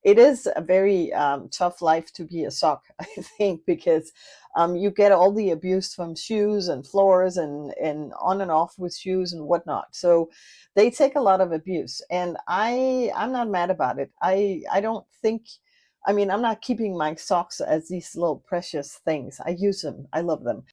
It is a very tough life to be a sock, I think, because you get all the abuse from shoes and floors and on and off with shoes and whatnot. So they take a lot of abuse, and I'm not mad about it. I don't think. I mean, I'm not keeping my socks as these little precious things. I use them. I love them.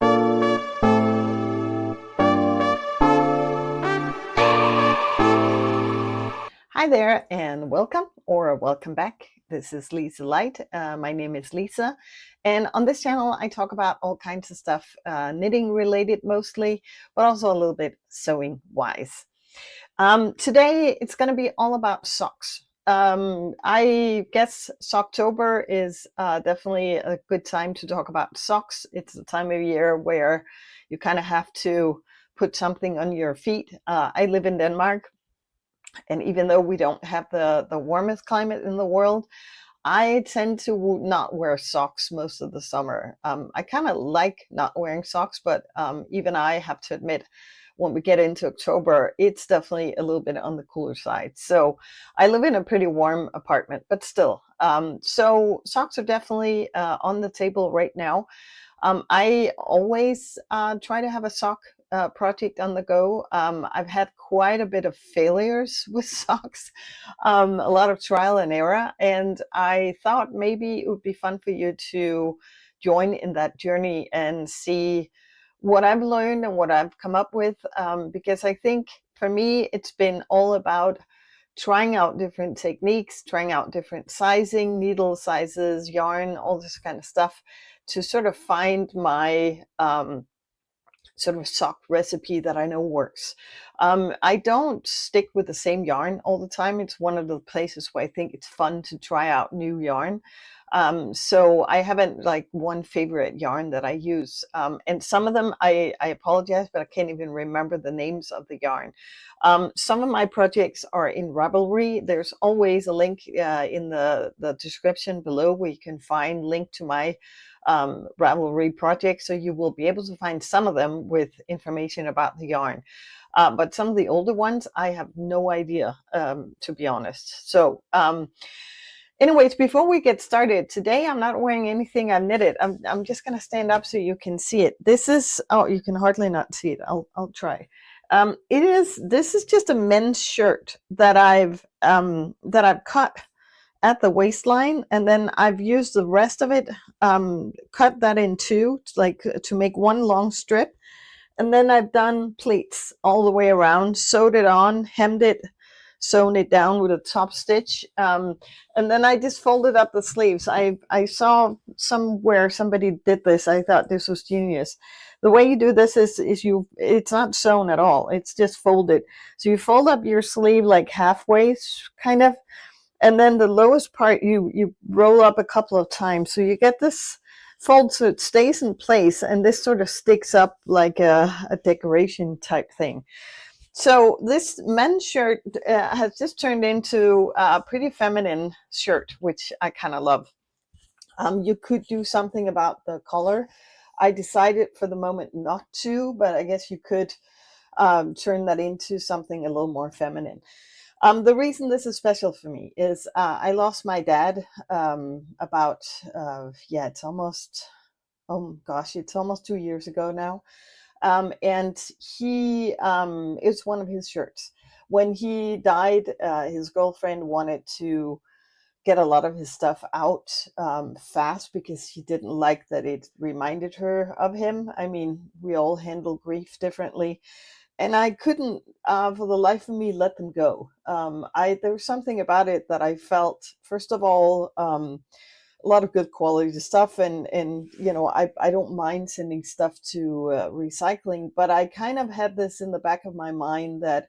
Hi there, and welcome or welcome back. This is LiseLight. My name is Lisa, and on this channel, I talk about all kinds of stuff, knitting related mostly, but also a little bit sewing wise. Today, it's going to be all about socks. I guess Soctober is definitely a good time to talk about socks. It's the time of year where you kind of have to put something on your feet. I live in Denmark. And even though we don't have the warmest climate in the world, I tend to not wear socks most of the summer. I kind of like not wearing socks, but even I have to admit, when we get into October, it's definitely a little bit on the cooler side. So I live in a pretty warm apartment, but still. So socks are definitely on the table right now. I always try to have a sock project on the go. I've had quite a bit of failures with socks, a lot of trial and error, and I thought maybe it would be fun for you to join in that journey and see what I've learned and what I've come up with, because I think for me it's been all about trying out different techniques, trying out different sizing, needle sizes, yarn, all this kind of stuff to sort of find my sort of sock recipe that I know works. I don't stick with the same yarn all the time. It's one of the places where I think it's fun to try out new yarn. So I haven't like one favorite yarn that I use. And some of them, I apologize, but I can't even remember the names of the yarn. Some of my projects are in Ravelry. There's always a link in the description below where you can find link to my Ravelry project. So you will be able to find some of them with information about the yarn. But some of the older ones, I have no idea, to be honest. So anyways, before we get started, today I'm not wearing anything I've knitted. I'm just going to stand up so you can see it. This is, oh, you can hardly not see it. I'll try. This is just a men's shirt that I've cut at the waistline, and then I've used the rest of it, cut that in two, like to make one long strip. And then I've done pleats all the way around, sewed it on, hemmed it, sewn it down with a top stitch. And then I just folded up the sleeves. I saw somewhere somebody did this. I thought this was genius. The way you do this is it's not sewn at all. It's just folded. So you fold up your sleeve like halfway, kind of, and then the lowest part you roll up a couple of times, so you get this fold so it stays in place, and this sort of sticks up like a decoration type thing. So this men's shirt has just turned into a pretty feminine shirt, which I kind of love. You could do something about the color. I decided for the moment not to, but I guess you could turn that into something a little more feminine. The reason this is special for me is I lost my dad about, yeah, it's almost, oh gosh, it's almost 2 years ago now. And he, it's one of his shirts. When he died, his girlfriend wanted to get a lot of his stuff out fast because he didn't like that it reminded her of him. I mean, we all handle grief differently, and I couldn't, for the life of me, let them go. There was something about it that I felt, first of all, a lot of good quality stuff, and you know, I don't mind sending stuff to recycling, but I kind of had this in the back of my mind that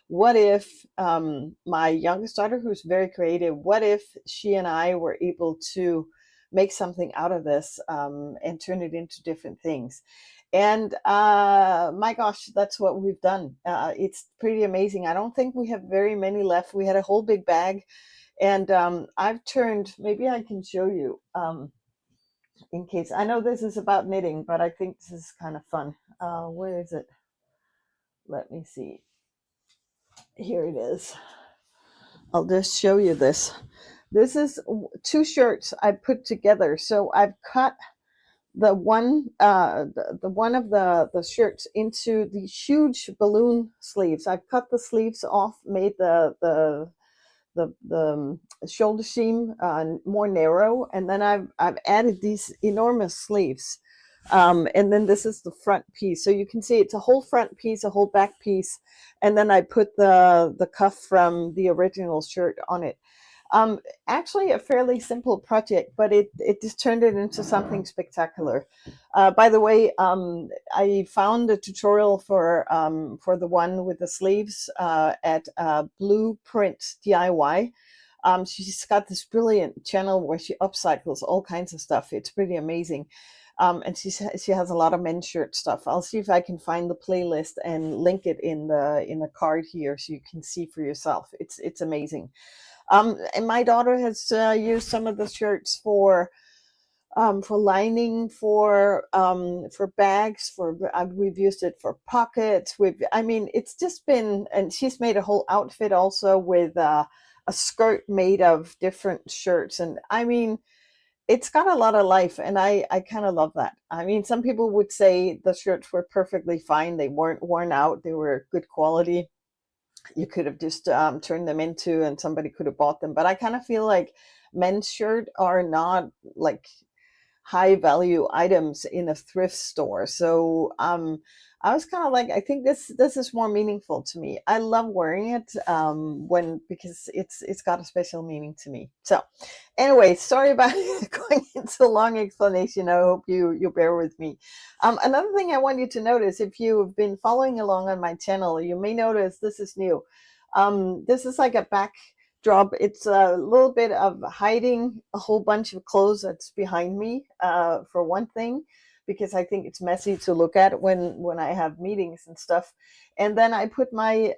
what if my youngest daughter, who's very creative, what if she and I were able to make something out of this and turn it into different things? And my gosh, that's what we've done. It's pretty amazing. I don't think we have very many left. We had a whole big bag, and I've turned, maybe I can show you, in case, I know this is about knitting, but I think this is kind of fun. Where is it? Let me see. Here it is. I'll just show you this. This is two shirts I put together. So I've cut the one of the shirts into the huge balloon sleeves. I've cut the sleeves off, made the shoulder seam more narrow, and then I've added these enormous sleeves. And then this is the front piece, so you can see it's a whole front piece, a whole back piece, and then I put the cuff from the original shirt on it. Um, Actually, a fairly simple project, but it just turned it into something spectacular. By the way, I found a tutorial for the one with the sleeves at Blueprint DIY. She's got this brilliant channel where she upcycles all kinds of stuff. It's pretty amazing. And she has a lot of men's shirt stuff. I'll see if I can find the playlist and link it in the card here so you can see for yourself. It's amazing. And my daughter has used some of the shirts for lining, for bags, we've used it for pockets. I mean, it's just been, and she's made a whole outfit also with a skirt made of different shirts. And I mean, it's got a lot of life, and I kind of love that. I mean, some people would say the shirts were perfectly fine. They weren't worn out. They were good quality. You could have just turned them into, and somebody could have bought them. But I kind of feel like men's shirt are not like high value items in a thrift store. So I was kind of like, I think this is more meaningful to me. I love wearing it when because it's got a special meaning to me. So anyway, sorry about going into a long explanation. I hope you bear with me. Another thing I want you to notice, if you've been following along on my channel, you may notice this is new. This is like a backdrop. It's a little bit of hiding a whole bunch of clothes that's behind me, for one thing, because I think it's messy to look at when I have meetings and stuff. And then I put my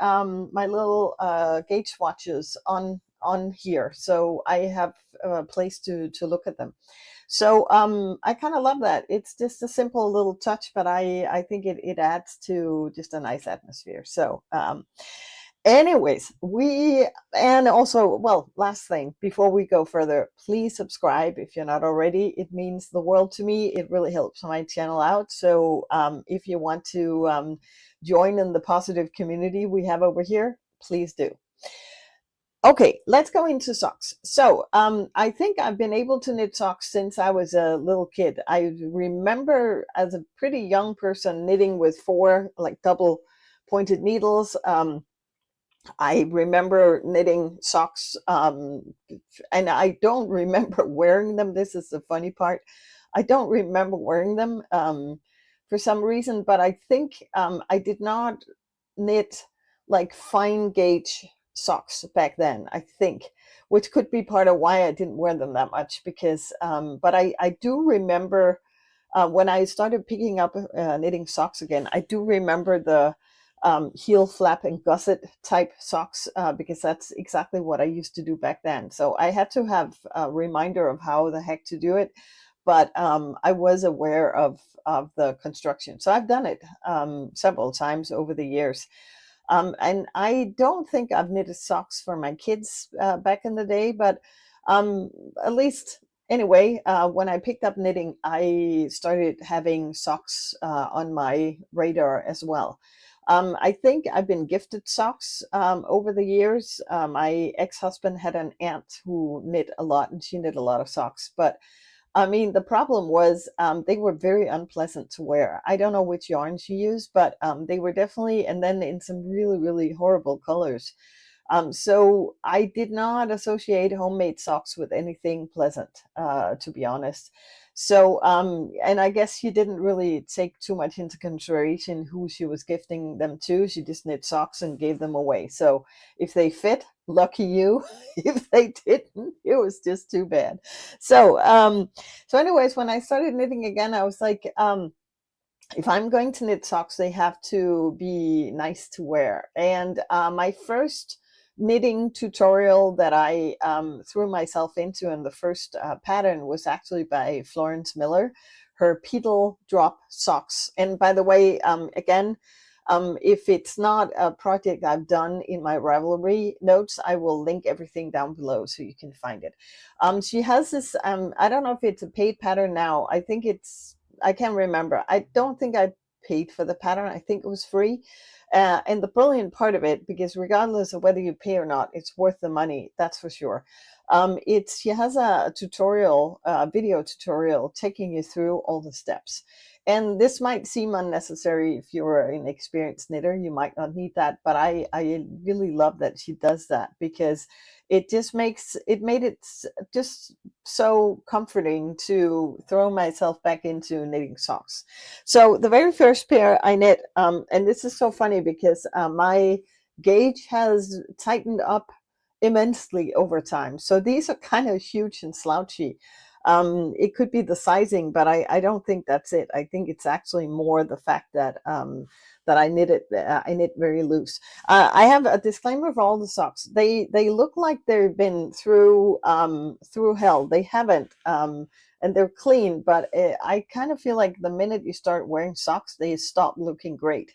little gauge swatches on here, so I have a place to look at them. So I kind of love that. It's just a simple little touch, but I think it adds to just a nice atmosphere. So anyways, and also, well, last thing before we go further, please subscribe if you're not already. It means the world to me. It really helps my channel out. So if you want to join in the positive community we have over here, please do. Okay, let's go into socks. So I think I've been able to knit socks since I was a little kid. I remember as a pretty young person knitting with four like double pointed needles. I remember knitting socks, and I don't remember wearing them. This is the funny part. I don't remember wearing them for some reason, but I think I did not knit like fine gauge socks back then, I think, which could be part of why I didn't wear them that much because, but I do remember when I started picking up knitting socks again, I do remember the heel flap and gusset type socks because that's exactly what I used to do back then. So I had to have a reminder of how the heck to do it, but I was aware of the construction. So I've done it several times over the years. And I don't think I've knitted socks for my kids back in the day, but at least anyway, when I picked up knitting, I started having socks on my radar as well. I think I've been gifted socks over the years. My ex-husband had an aunt who knit a lot, and she knit a lot of socks. But I mean, the problem was they were very unpleasant to wear. I don't know which yarn she used, but they were definitely, and then in some really, really horrible colors. So I did not associate homemade socks with anything pleasant, to be honest. So, and I guess she didn't really take too much into consideration who she was gifting them to. She just knit socks and gave them away. So if they fit, lucky you. If they didn't, it was just too bad. So, so anyways, when I started knitting again, I was like, if I'm going to knit socks, they have to be nice to wear. And my first knitting tutorial that I threw myself into, and the first pattern was actually by Florence Miller, her pedal drop socks. And by the way, again, If it's not a project I've done in my Ravelry notes, I will link everything down below so you can find it. She has this, I don't know if it's a paid pattern now. I think I can't remember. I don't think I paid for the pattern. I think it was free. And the brilliant part of it, because regardless of whether you pay or not, it's worth the money, that's for sure. She has a tutorial, video tutorial, taking you through all the steps. And this might seem unnecessary if you're an experienced knitter. You might not need that, but I really love that she does that, because it just made it just so comforting to throw myself back into knitting socks. So the very first pair I knit, and this is so funny because my gauge has tightened up immensely over time. So these are kind of huge and slouchy. It could be the sizing, but I don't think that's it. I think it's actually more the fact that that I knit very loose. I have a disclaimer for all the socks. They look like they've been through hell. They haven't, and they're clean, but I kind of feel like the minute you start wearing socks, they stop looking great.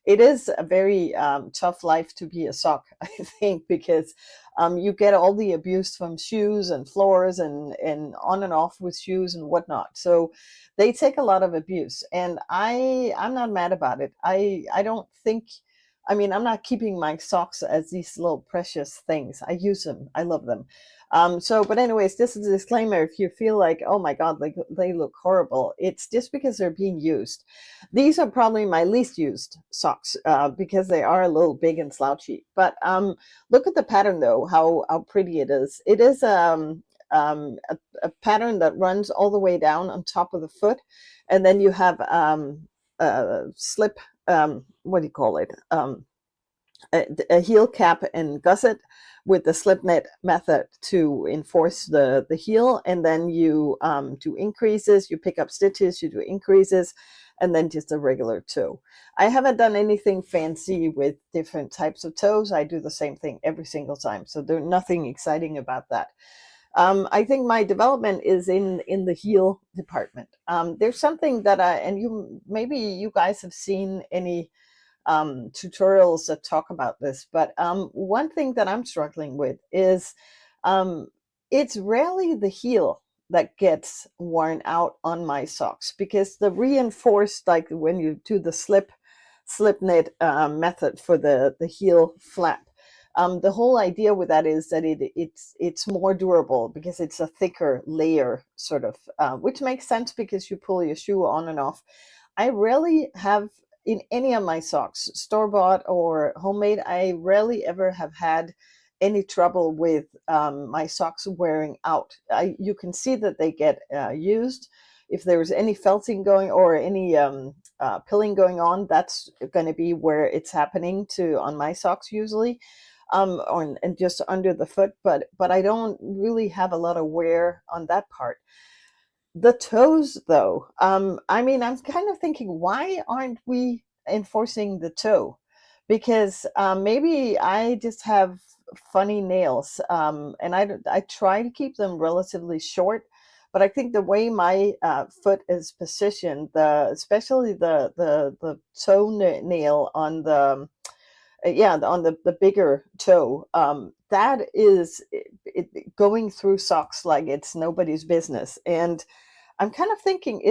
It is a very tough life to be a sock, I think, because you get all the abuse from shoes and floors and on and off with shoes and whatnot. So they take a lot of abuse, and I'm not mad about it. I don't think, I mean, I'm not keeping my socks as these little precious things. I use them. I love them. But anyways, this is a disclaimer. If you feel like, oh my God, like they look horrible, it's just because they're being used. These are probably my least used socks because they are a little big and slouchy. But look at the pattern though, how pretty it is. It is a pattern that runs all the way down on top of the foot, and then you have slip, what do you call it? A heel cap and gusset with the slip knit method to enforce the heel, and then you do increases, you pick up stitches, you do increases, and then just a regular toe. I haven't done anything fancy with different types of toes. I do the same thing every single time, so there's nothing exciting about that. I think my development is in the heel department. There's something that maybe you guys have seen any tutorials that talk about this, but one thing that I'm struggling with is um, it's rarely the heel that gets worn out on my socks, because the reinforced, like when you do the slip knit method for the heel flap, the whole idea with that is that it's more durable because it's a thicker layer, sort of, which makes sense because you pull your shoe on and off. I rarely have, in any of my socks, store-bought or homemade, I rarely ever have had any trouble with my socks wearing out. You can see that they get used. If there's any felting going or any pilling going on, that's going to be where it's happening on my socks usually, and just under the foot. But I don't really have a lot of wear on that part. The toes, though, I mean, I'm kind of thinking, why aren't we enforcing the toe? Because maybe I just have funny nails, and I try to keep them relatively short. But I think the way my foot is positioned, especially the toe nail on the on the bigger toe, that is going through socks like it's nobody's business. And I'm kind of thinking,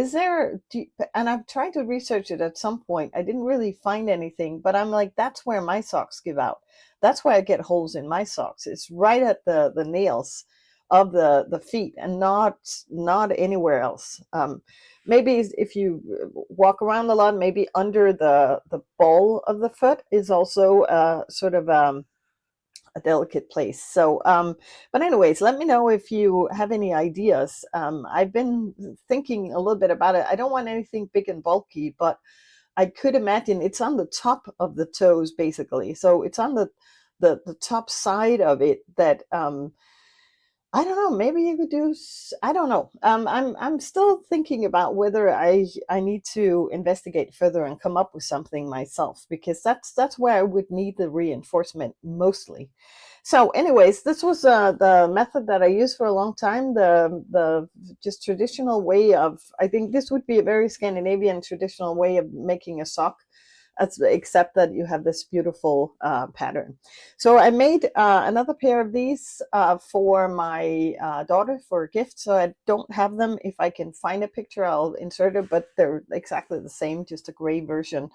and I'm trying to research it at some point. I didn't really find anything, but I'm like, that's where my socks give out. That's why I get holes in my socks. It's right at the nails of the feet, and not anywhere else. Maybe if you walk around a lot, maybe under the ball of the foot is also sort of a delicate place. So, but anyways, let me know if you have any ideas. I've been thinking a little bit about it. I don't want anything big and bulky, but I could imagine it's on the top of the toes, basically. So it's on the top side of it that I don't know. Maybe you could do. I don't know. I'm still thinking about whether I need to investigate further and come up with something myself, because that's where I would need the reinforcement mostly. So, anyways, this was the method that I used for a long time. The just traditional way of. I think this would be a very Scandinavian traditional way of making a sock. except that you have this beautiful pattern. So I made another pair of these for my daughter for a gift. So I don't have them. If I can find a picture, I'll insert it, but they're exactly the same, just a gray version.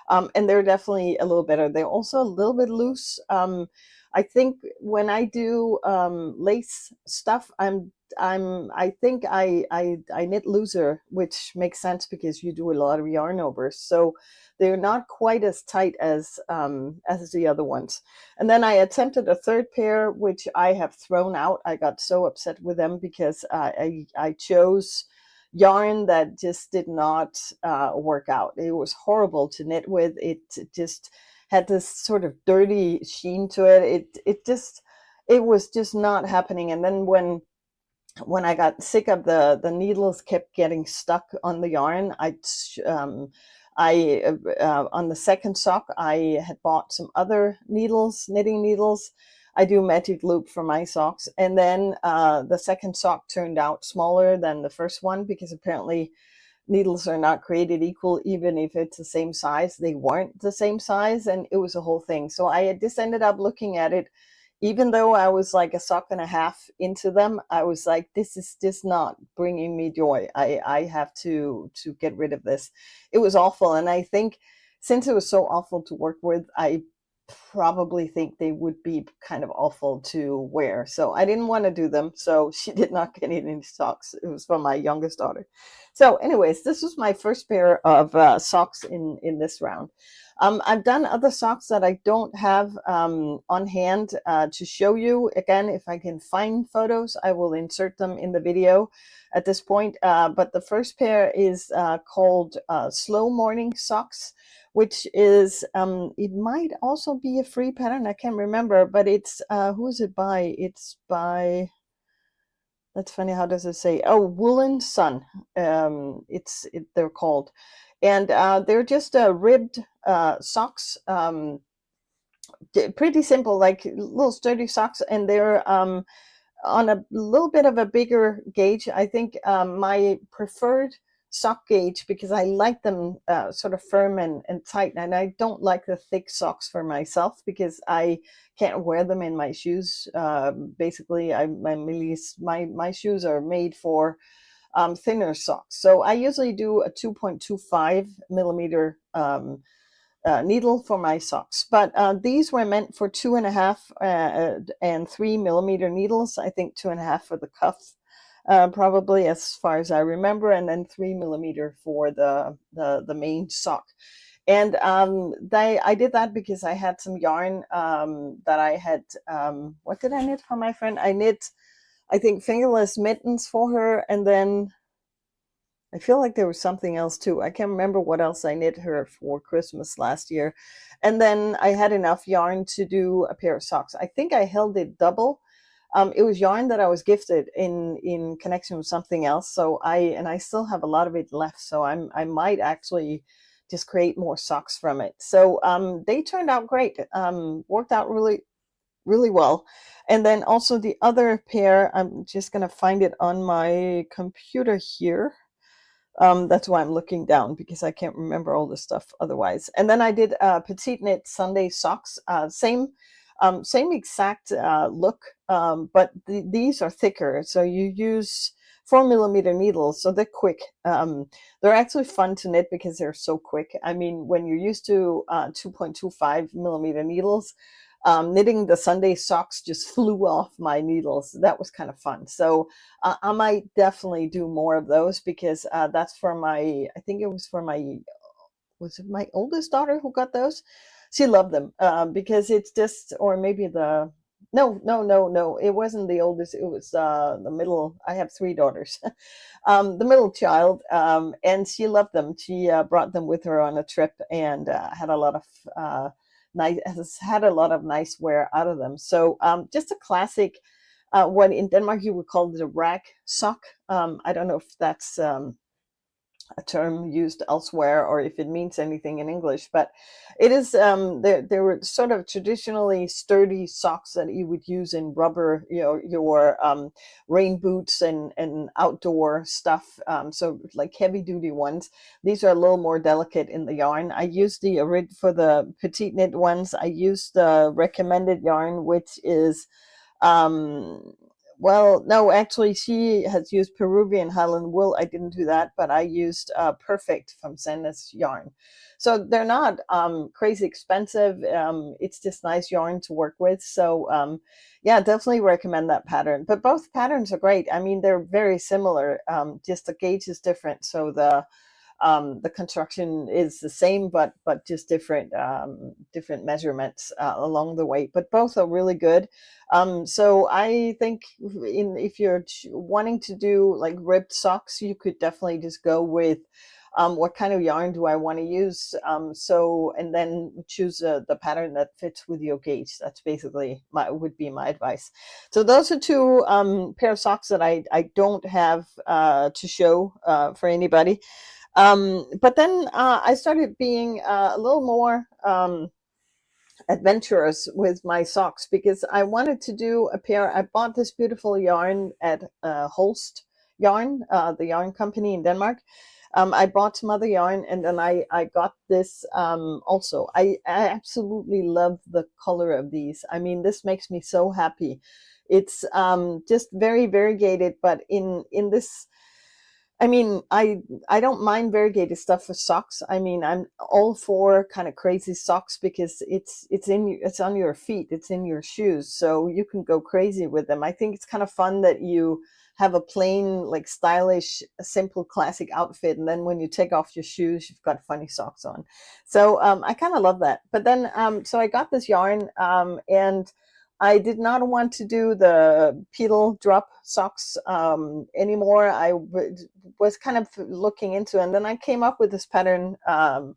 And they're definitely a little better. They're also a little bit loose. I think when I do lace stuff, I think I knit looser, which makes sense because you do a lot of yarn overs. So they're not quite as tight as the other ones. And then I attempted a third pair, which I have thrown out. I got so upset with them because I chose yarn that just did not work out. It was horrible to knit with. It just had this sort of dirty sheen to it. It was just not happening. And then when I got sick of the needles kept getting stuck on the yarn, on the second sock I had bought some other needles, knitting needles. I do magic loop for my socks, and then the second sock turned out smaller than the first one because apparently needles are not created equal, even if it's the same size. They weren't the same size, and it was a whole thing. So I had just ended up looking at it. Even though I was like a sock and a half into them, I was like, this is just not bringing me joy. I have to get rid of this. It was awful. And I think since it was so awful to work with, I probably think they would be kind of awful to wear. So I didn't want to do them. So she did not get any socks. It was for my youngest daughter. So anyways, this was my first pair of socks in this round. I've done other socks that I don't have on hand to show you. Again, if I can find photos, I will insert them in the video at this point. But the first pair is called Slow Morning Socks, which is, it might also be a free pattern. I can't remember, but it's, who is it by? It's by, that's funny, how does it say? Oh, Woolen Sun. They're called. And they're just ribbed socks, pretty simple, like little sturdy socks, and they're on a little bit of a bigger gauge. I think my preferred sock gauge, because I like them sort of firm and tight, and I don't like the thick socks for myself because I can't wear them in my shoes. Basically, my shoes are made for thinner socks. So I usually do a 2.25 millimeter needle for my socks, but these were meant for 2.5 and 3 millimeter needles. I think 2.5 for the cuff, probably, as far as I remember, and then 3 millimeter for the main sock. And I did that because I had some yarn that I had. What did I knit for my friend? I knit, I think, fingerless mittens for her, and then I feel like there was something else too. I can't remember what else I knit her for Christmas last year. And then I had enough yarn to do a pair of socks. I think I held it double. It was yarn that I was gifted in connection with something else. So I still have a lot of it left. So I might actually just create more socks from it. So they turned out great. Worked out really, really well. And then also the other pair, I'm just going to find it on my computer here. That's why I'm looking down, because I can't remember all the stuff otherwise. And then I did petite knit Sunday socks, same exact look, but these are thicker. So you use 4 millimeter needles, so they're quick. They're actually fun to knit because they're so quick. I mean, when you're used to 2.25 millimeter needles, knitting the Sunday socks just flew off my needles. That was kind of fun. So I might definitely do more of those, because that's for my, I think it was for my, was it my oldest daughter who got those? She loved them because it's just, or maybe no, it wasn't the oldest. It was the middle. I have three daughters. The middle child, and she loved them. She brought them with her on a trip and had a lot of has had a lot of nice wear out of them. So just a classic, what in Denmark you would call it a rag sock. I don't know if that's a term used elsewhere or if it means anything in English, but it is there were sort of traditionally sturdy socks that you would use in rubber, your rain boots and outdoor stuff. So like heavy duty ones. These are a little more delicate in the yarn. I used for the petite knit ones. I used the recommended yarn, which is um, well, no, actually, she has used Peruvian Highland wool. I didn't do that, but I used Perfect from Senna's yarn. So they're not crazy expensive. It's just nice yarn to work with. So yeah, definitely recommend that pattern. But both patterns are great. I mean, they're very similar. Just the gauge is different. So the construction is the same, but just different measurements along the way. But both are really good. So I think if you're wanting to do like ribbed socks, you could definitely just go with what kind of yarn do I want to use? And then choose the pattern that fits with your gauge. That's basically would be my advice. So those are two pair of socks that I don't have to show for anybody. But then I started being a little more adventurous with my socks because I wanted to do a pair. I bought this beautiful yarn at Holst Yarn, the yarn company in Denmark. I bought some other yarn and then I got this also. I absolutely love the color of these. I mean, this makes me so happy. It's just very variegated, but in this, I mean, I don't mind variegated stuff for socks. I mean, I'm all for kind of crazy socks because it's on your feet, it's in your shoes, so you can go crazy with them. I think it's kind of fun that you have a plain, like stylish, simple, classic outfit, and then when you take off your shoes, you've got funny socks on. So I kind of love that. But then so I got this yarn and I did not want to do the pedal drop socks anymore. Was kind of looking into it, and then I came up with this pattern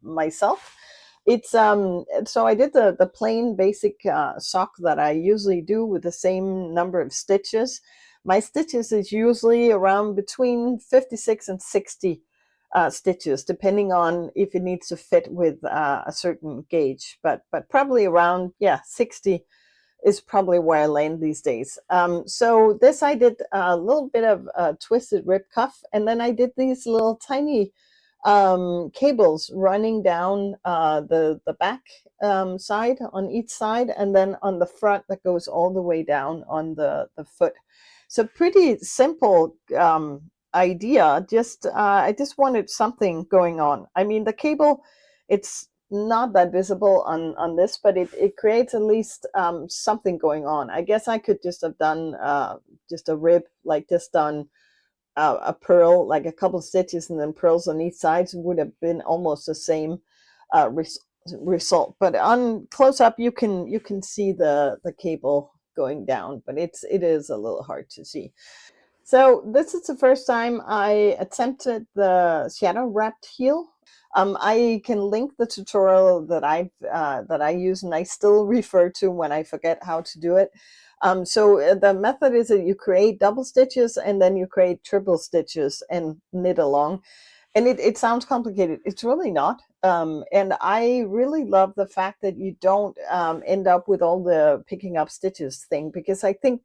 myself. It's so I did the plain basic sock that I usually do with the same number of stitches. My stitches is usually around between 56 and 60 stitches, depending on if it needs to fit with a certain gauge, but probably around, yeah, 60 is probably where I land these days. So this I did a little bit of twisted rib cuff, and then I did these little tiny cables running down the back side on each side, and then on the front that goes all the way down on the foot. So pretty simple idea. Just I just wanted something going on. I mean, the cable, it's not that visible on this, but it creates at least something going on. I guess I could just have done just a rib, like just done a purl, like a couple of stitches and then purls on each side, would have been almost the same uh, res result. But on close up, you can see the cable going down, but it is a little hard to see. So this is the first time I attempted the shadow wrapped heel. I can link the tutorial that I use and I still refer to when I forget how to do it. So the method is that you create double stitches and then you create triple stitches and knit along. And it sounds complicated. It's really not. And I really love the fact that you don't end up with all the picking up stitches thing, because I think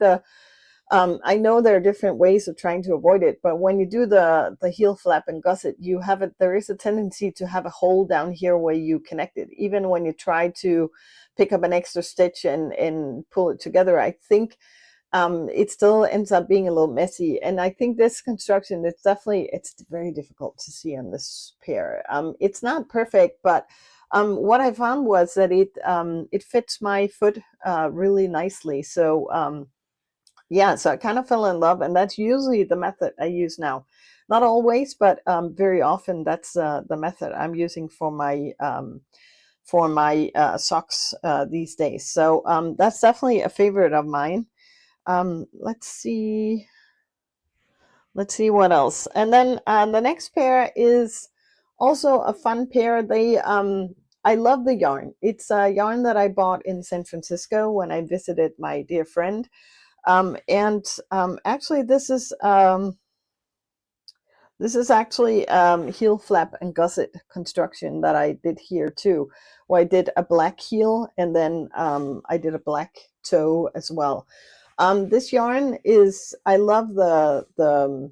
I know there are different ways of trying to avoid it, but when you do the heel flap and gusset, there is a tendency to have a hole down here where you connect it. Even when you try to pick up an extra stitch and pull it together, I think it still ends up being a little messy. And I think this construction, it's very difficult to see on this pair. It's not perfect, but what I found was that it fits my foot really nicely. So yeah, so I kind of fell in love, and that's usually the method I use now. Not always, but very often that's the method I'm using for my socks these days. So that's definitely a favorite of mine. Let's see. Let's see what else. And then the next pair is also a fun pair. I love the yarn. It's a yarn that I bought in San Francisco when I visited my dear friend. Actually, this is This is actually heel flap and gusset construction that I did here too, where I did a black heel and then I did a black toe as well. This yarn is, I love the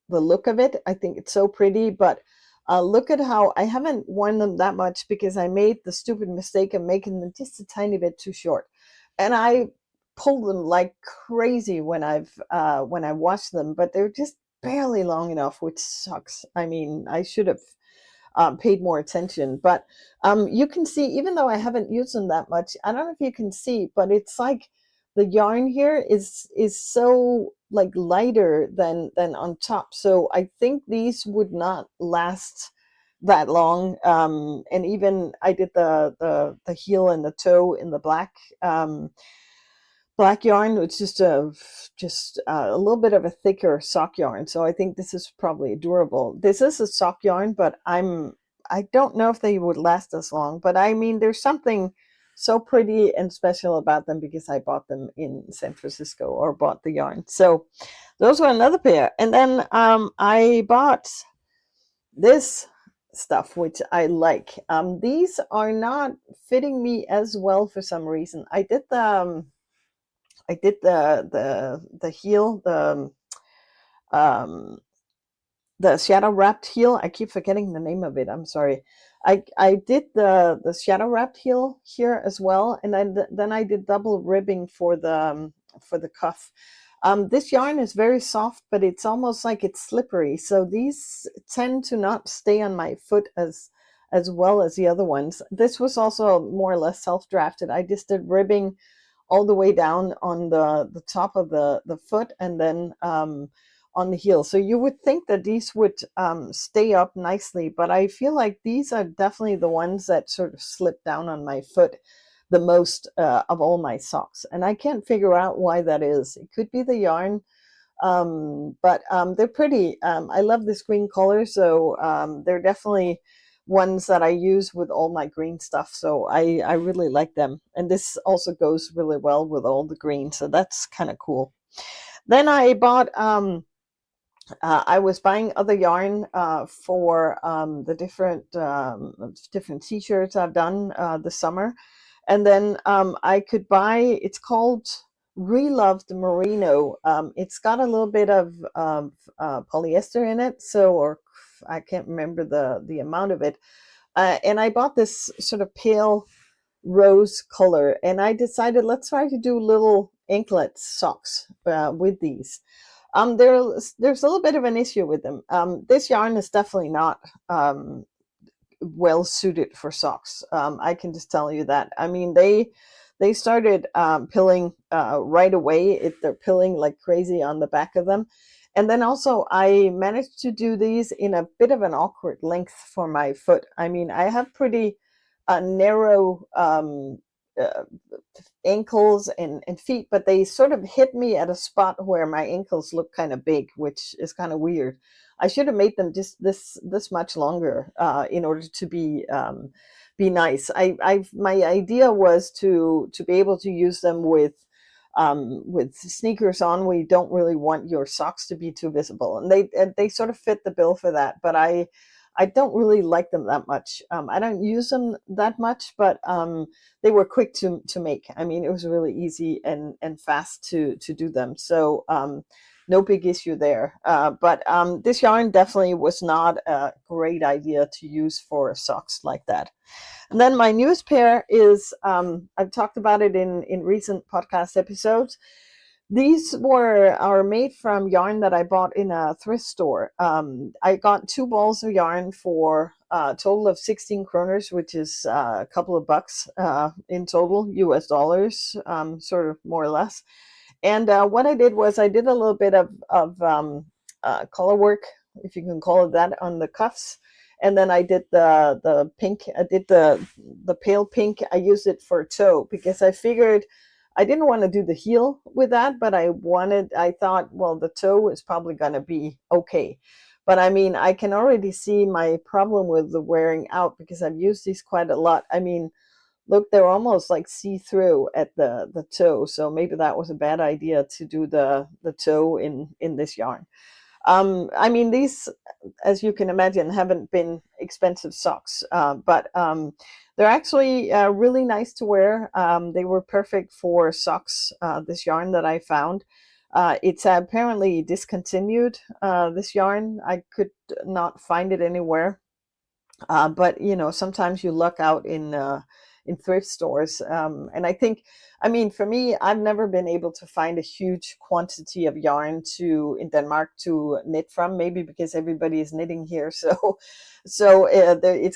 look of it. I think it's so pretty, but look at how I haven't worn them that much because I made the stupid mistake of making them just a tiny bit too short. And I pulled them like crazy when I washed them, but they're just barely long enough, which sucks. I mean, I should have paid more attention. But you can see, even though I haven't used them that much, I don't know if you can see, but it's like the yarn here is so like lighter than on top. So I think these would not last that long. And even I did the heel and the toe in the black yarn. It's just a little bit of a thicker sock yarn, so I think this is probably durable. This is a sock yarn, but I don't know if they would last as long. But I mean, there's something so pretty and special about them because I bought them in San Francisco, or bought the yarn. So those were another pair. And then I bought this stuff, which I like. These are not fitting me as well for some reason. I did the heel, um the shadow wrapped heel. I keep forgetting the name of it. I'm sorry. I did the shadow wrapped heel here as well, and then I did double ribbing for the cuff. This yarn is very soft, but it's almost like it's slippery. So these tend to not stay on my foot as well as the other ones. This was also more or less self-drafted. I just did ribbing all the way down on the top of the foot, and then on the heel. So you would think that these would stay up nicely, but I feel like these are definitely the ones that sort of slip down on my foot the most of all my socks. And I can't figure out why that is. It could be the yarn, but they're pretty. I love this green color, so they're definitely ones that I use with all my green stuff. So I really like them. And this also goes really well with all the green. So that's kind of cool. Then I bought, I was buying other yarn for the different t-shirts I've done this summer. And then I could buy, it's called Reloved Merino. It's got a little bit of polyester in it, so, or I can't remember the amount of it. And I bought this sort of pale rose color, and I decided let's try to do little anklet socks with these. There's a little bit of an issue with them. This yarn is definitely not well suited for socks. I can just tell you that. I mean, they started pilling right away. They're pilling like crazy on the back of them. And then also I managed to do these in a bit of an awkward length for my foot. I mean, I have pretty narrow uh, ankles and feet, but they sort of hit me at a spot where my ankles look kind of big, which is kind of weird. I should have made them just this much longer in order to be nice. My idea was to be able to use them with sneakers on, where you don't really want your socks to be too visible, and they sort of fit the bill for that. But I don't really like them that much. I don't use them that much, but they were quick to make. I mean, it was really easy and fast to do them. So no big issue there. But this yarn definitely was not a great idea to use for socks like that. And then my newest pair is, I've talked about it in recent podcast episodes. These are made from yarn that I bought in a thrift store. I got 2 balls of yarn for a total of 16 kroners, which is a couple of bucks in total, US dollars, sort of more or less. And what I did was I did a little bit of color work, if you can call it that, on the cuffs. And then I did the pink. I did the pale pink. I used it for a toe because I figured I didn't want to do the heel with that, but I thought, well, the toe is probably going to be okay. But I mean, I can already see my problem with the wearing out because I've used these quite a lot. I mean, look, they're almost like see-through at the toe. So maybe that was a bad idea to do the toe in this yarn. I mean, these, as you can imagine, haven't been expensive socks, but they're actually really nice to wear. They were perfect for socks, this yarn that I found. It's apparently discontinued, this yarn. I could not find it anywhere. But you know, sometimes you luck out in thrift stores, and I think, I mean, for me, I've never been able to find a huge quantity of yarn to in Denmark to knit from. Maybe because everybody is knitting here, it's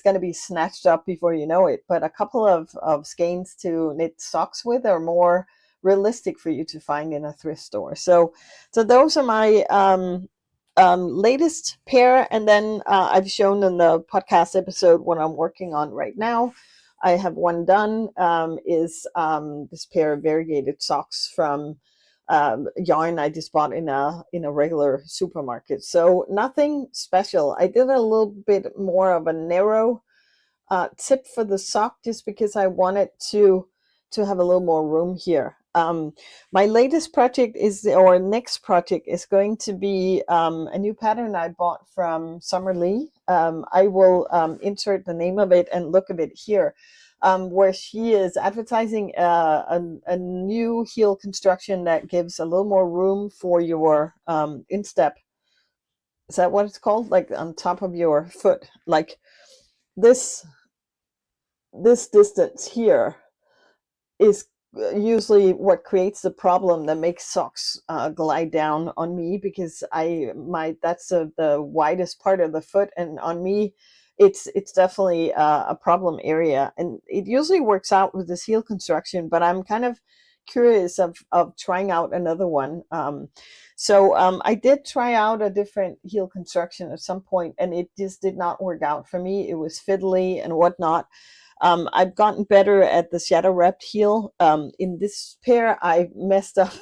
going to be snatched up before you know it. But a couple of skeins to knit socks with are more realistic for you to find in a thrift store. So those are my latest pair. And then I've shown in the podcast episode what I'm working on right now. I have one done, is this pair of variegated socks from yarn I just bought in a regular supermarket. So nothing special. I did a little bit more of a narrow tip for the sock, just because I wanted to have a little more room here. My latest project or next project is going to be a new pattern I bought from Summer Lee. I will insert the name of it and look of it here, where she is advertising a new heel construction that gives a little more room for your instep. Is that what it's called? Like on top of your foot, like this this distance here is usually what creates the problem that makes socks glide down on me, because that's the widest part of the foot, and on me it's definitely a problem area, and it usually works out with this heel construction, but I'm kind of curious of trying out another one. I did try out a different heel construction at some point, and it just did not work out for me. It was fiddly and whatnot. I've gotten better at the shadow wrapped heel. In this pair, I messed up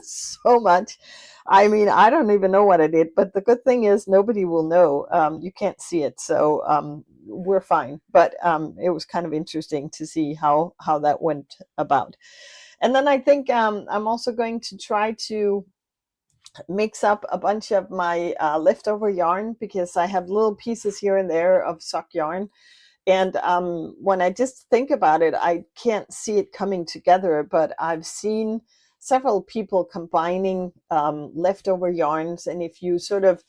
so much. I mean, I don't even know what I did, but the good thing is nobody will know. You can't see it, so we're fine. But it was kind of interesting to see how that went about. And then I think I'm also going to try to mix up a bunch of my leftover yarn, because I have little pieces here and there of sock yarn. And when I just think about it, I can't see it coming together, but I've seen several people combining leftover yarns. And if you sort of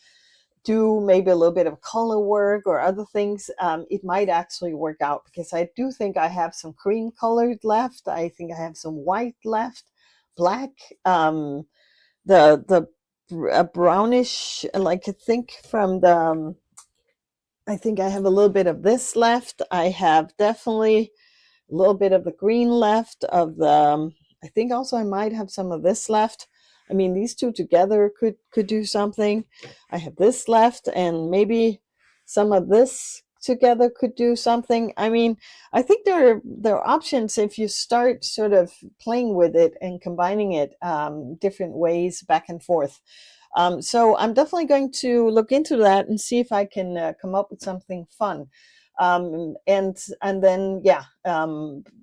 do maybe a little bit of color work or other things, it might actually work out, because I do think I have some cream colored left. I think I have some white left, black, the brownish, like I think from the I think I have a little bit of this left. I have definitely a little bit of the green left of the, I think also I might have some of this left. I mean, these two together could do something. I have this left, and maybe some of this together could do something. I mean, I think there are options if you start sort of playing with it and combining it different ways back and forth. So I'm definitely going to look into that and see if I can come up with something fun. And then yeah,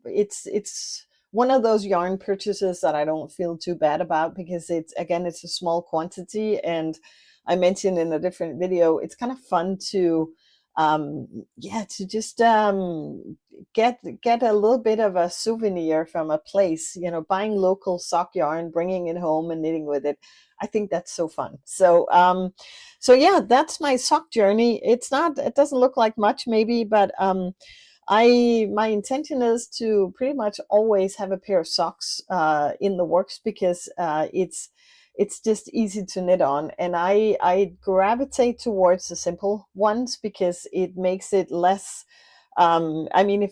it's one of those yarn purchases that I don't feel too bad about, because it's a small quantity, and I mentioned in a different video, it's kind of fun to to just get a little bit of a souvenir from a place, buying local sock yarn, bringing it home and knitting with it. I think that's so fun. So yeah, that's my sock journey. It doesn't look like much maybe, but my intention is to pretty much always have a pair of socks in the works, because it's just easy to knit on, and I gravitate towards the simple ones, because it makes it less. I mean,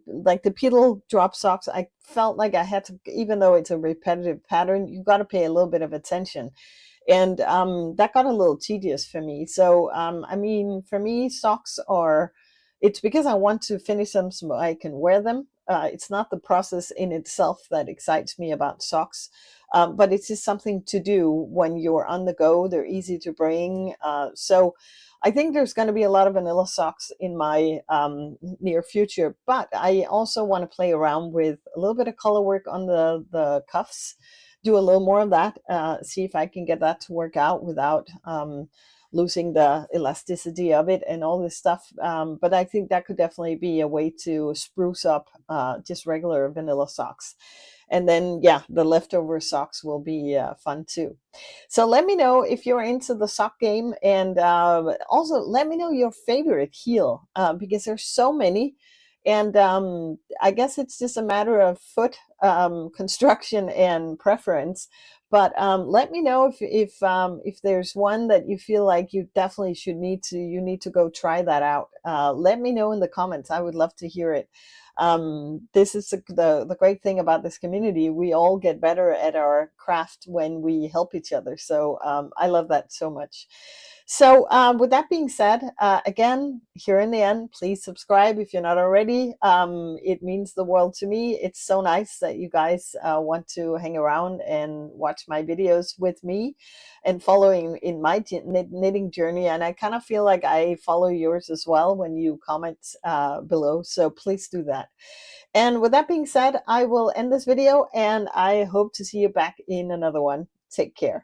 like the pedal drop socks, I felt like I had to, even though it's a repetitive pattern, you got to pay a little bit of attention, and that got a little tedious for me. So I mean, for me, socks are, it's because I want to finish them so I can wear them. It's not the process in itself that excites me about socks, but it's just something to do when you're on the go. They're easy to bring. So I think there's going to be a lot of vanilla socks in my near future, but I also want to play around with a little bit of color work on the cuffs, do a little more of that, see if I can get that to work out without losing the elasticity of it and all this stuff. But I think that could definitely be a way to spruce up just regular vanilla socks. And then, yeah, the leftover socks will be fun too. So let me know if you're into the sock game, and also let me know your favorite heel, because there's so many. And I guess it's just a matter of foot construction and preference. But let me know if there's one that you feel like you definitely you need to go try that out. Let me know in the comments. I would love to hear it. This is the great thing about this community. We all get better at our craft when we help each other. So I love that so much. So with that being said, again, here in the end, please subscribe if you're not already. It means the world to me. It's so nice that you guys want to hang around and watch my videos with me and following in my knitting journey. And I kind of feel like I follow yours as well when you comment below. So please do that. And with that being said, I will end this video, and I hope to see you back in another one. Take care.